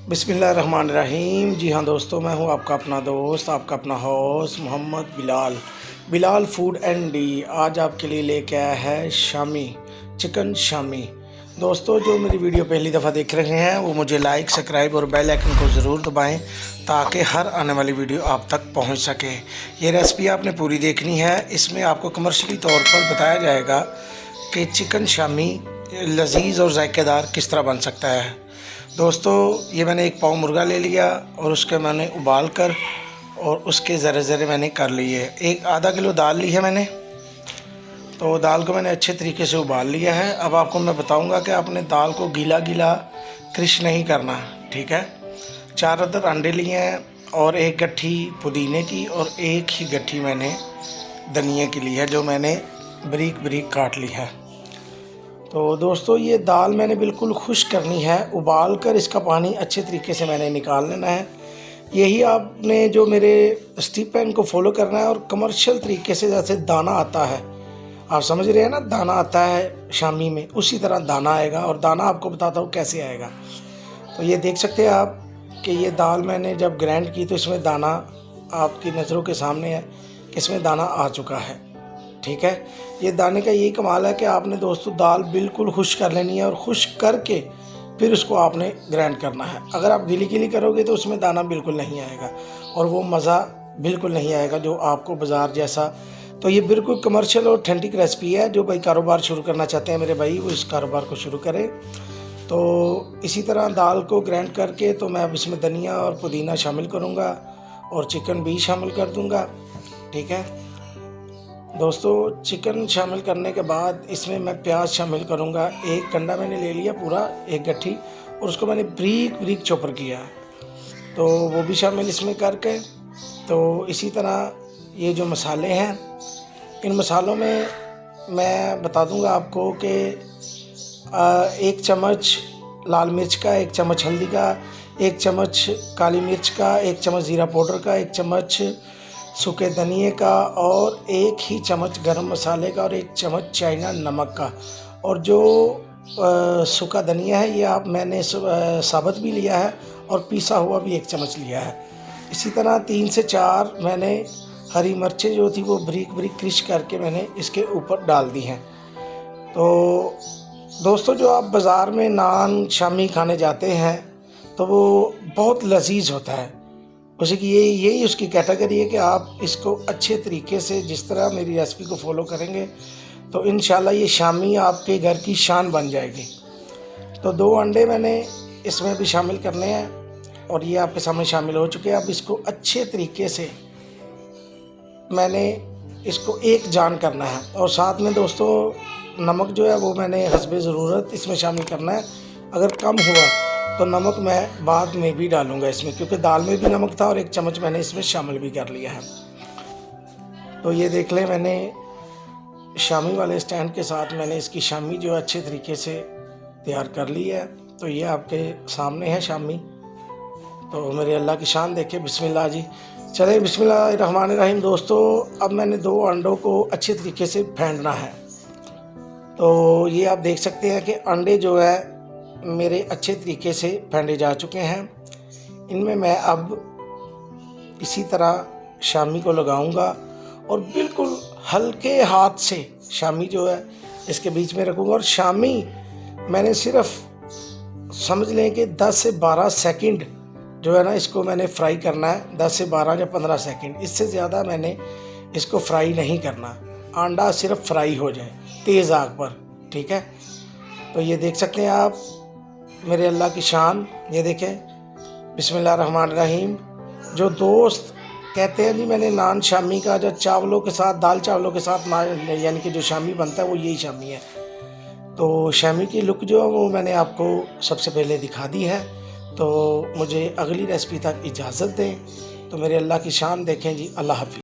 बिस्मिल्लाहिर्रहमानिर्रहीम। जी हाँ दोस्तों, मैं हूँ आपका अपना दोस्त, आपका अपना host Mohammad Bilal food and D. आज आपके लिए लेके आया है शामी चिकन शामी। दोस्तों, जो मेरी वीडियो पहली दफ़ा देख रहे हैं वो मुझे लाइक, सब्सक्राइब और बेल आइकन को ज़रूर दबाएं ताकि हर आने वाली वीडियो आप तक पहुंच सके। ये रेसिपी आपने पूरी देखनी है। इसमें आपको कमर्शियली तौर पर बताया जाएगा कि चिकन शामी लजीज और जायकेदार किस तरह बन सकता है। दोस्तों, ये मैंने एक पाव मुर्गा ले लिया और उसके मैंने उबाल कर और उसके ज़रे ज़रे मैंने कर लिए। एक आधा किलो दाल ली है मैंने, तो दाल को मैंने अच्छे तरीके से उबाल लिया है। अब आपको मैं बताऊंगा कि आपने दाल को गीला गीला क्रश नहीं करना, ठीक है। 4 अदद अंडे लिए हैं और एक गट्ठी पुदीने की और एक ही गट्ठी मैंने धनिया की ली है, जो मैंने बारीक बारीक काट ली है। तो दोस्तों, ये दाल मैंने बिल्कुल खुश्क करनी है, उबाल कर इसका पानी अच्छे तरीके से मैंने निकाल लेना है। यही आपने जो मेरे स्टेप है इनको फॉलो करना है और कमर्शियल तरीके से जैसे दाना आता है, आप समझ रहे हैं ना, दाना आता है शामी में, उसी तरह दाना आएगा। और दाना आपको बताता हूँ कैसे आएगा। तो ये देख सकते हैं आप कि ये दाल मैंने जब ग्राइंड की तो इसमें दाना आपकी नज़रों के सामने है कि इसमें दाना आ चुका है, ठीक है। ये दाने का यही कमाल है कि आपने दोस्तों दाल बिल्कुल खुश्क कर लेनी है और खुश्क करके फिर उसको आपने ग्राइंड करना है। अगर आप गीली गीली करोगे तो उसमें दाना बिल्कुल नहीं आएगा और वो मज़ा बिल्कुल नहीं आएगा जो आपको बाज़ार जैसा। तो ये बिल्कुल कमर्शियल और ऑथेंटिक रेसिपी है। जो भाई कारोबार शुरू करना चाहते हैं मेरे भाई, वो इस कारोबार को शुरू करें। तो इसी तरह दाल को ग्राइंड करके तो मैं अब इसमें धनिया और पुदीना शामिल करूँगा और चिकन भी शामिल कर दूँगा, ठीक है। दोस्तों, चिकन शामिल करने के बाद इसमें मैं प्याज शामिल करूँगा। एक कंडा मैंने ले लिया पूरा, एक गट्ठी, और उसको मैंने बारीक बारीक चॉपर किया, तो वो भी शामिल इसमें करके। तो इसी तरह ये जो मसाले हैं, इन मसालों में मैं बता दूंगा आपको कि 1 चम्मच लाल मिर्च का, 1 चम्मच हल्दी का, 1 चम्मच काली मिर्च का, 1 चम्मच ज़ीरा पाउडर का, 1 चम्मच सूखे धनिए का और 1 ही चम्मच गरम मसाले का और 1 चम्मच चाइना नमक का। और जो सूखा धनिया है ये मैंने साबुत भी लिया है और पीसा हुआ भी 1 चम्मच लिया है। इसी तरह 3 से 4 मैंने हरी मिर्चें जो थी वो बारीक बारीक क्रश करके मैंने इसके ऊपर डाल दी हैं। तो दोस्तों, जो आप बाज़ार में नान शामी खाने जाते हैं तो वो बहुत लजीज होता है, उसी की यही उसकी कैटेगरी है कि आप इसको अच्छे तरीके से जिस तरह मेरी रेसिपी को फॉलो करेंगे तो इंशाल्लाह ये शामी आपके घर की शान बन जाएगी। तो 2 अंडे मैंने इसमें भी शामिल करने हैं और ये आपके सामने शामिल हो चुके हैं। अब इसको अच्छे तरीके से मैंने इसको एक जान करना है और साथ में दोस्तों नमक जो है वो मैंने हस्बे ज़रूरत इसमें शामिल करना है। अगर कम हुआ तो नमक मैं बाद में भी डालूंगा इसमें, क्योंकि दाल में भी नमक था और 1 चम्मच मैंने इसमें शामिल भी कर लिया है। तो ये देख लें, मैंने शामी वाले स्टैंड के साथ मैंने इसकी शामी जो अच्छे तरीके से तैयार कर ली है। तो ये आपके सामने है शामी। तो मेरे अल्लाह की शान देखे। बिस्मिल्लाह जी, चले बिस्मिल्लाहिर्रहमानिर्रहीम। दोस्तों, अब मैंने 2 अंडों को अच्छे तरीके से फेंटना है। तो ये आप देख सकते हैं कि अंडे जो है मेरे अच्छे तरीके से फेंटे जा चुके हैं। इनमें मैं अब इसी तरह शामी को लगाऊंगा और बिल्कुल हल्के हाथ से शामी जो है इसके बीच में रखूंगा। और शामी मैंने सिर्फ समझ लें कि 10 से 12 सेकंड जो है ना, इसको मैंने फ्राई करना है। 10 से 12 या 15 सेकंड, इससे ज़्यादा मैंने इसको फ्राई नहीं करना। अंडा सिर्फ फ्राई हो जाए तेज़ आग पर, ठीक है। तो ये देख सकते हैं आप मेरे अल्लाह की शान। ये देखें, बिस्मिल्लाहिर्रहमानिर्रहीम। जो दोस्त कहते हैं जी मैंने नान शामी का जो चावलों के साथ, दाल चावलों के साथ यानी कि जो शामी बनता है वो यही शामी है। तो शामी की लुक जो है वो मैंने आपको सबसे पहले दिखा दी है। तो मुझे अगली रेसिपी तक इजाज़त दें। तो मेरे अल्लाह की शान देखें जी। अल्लाह हाफ़िज़।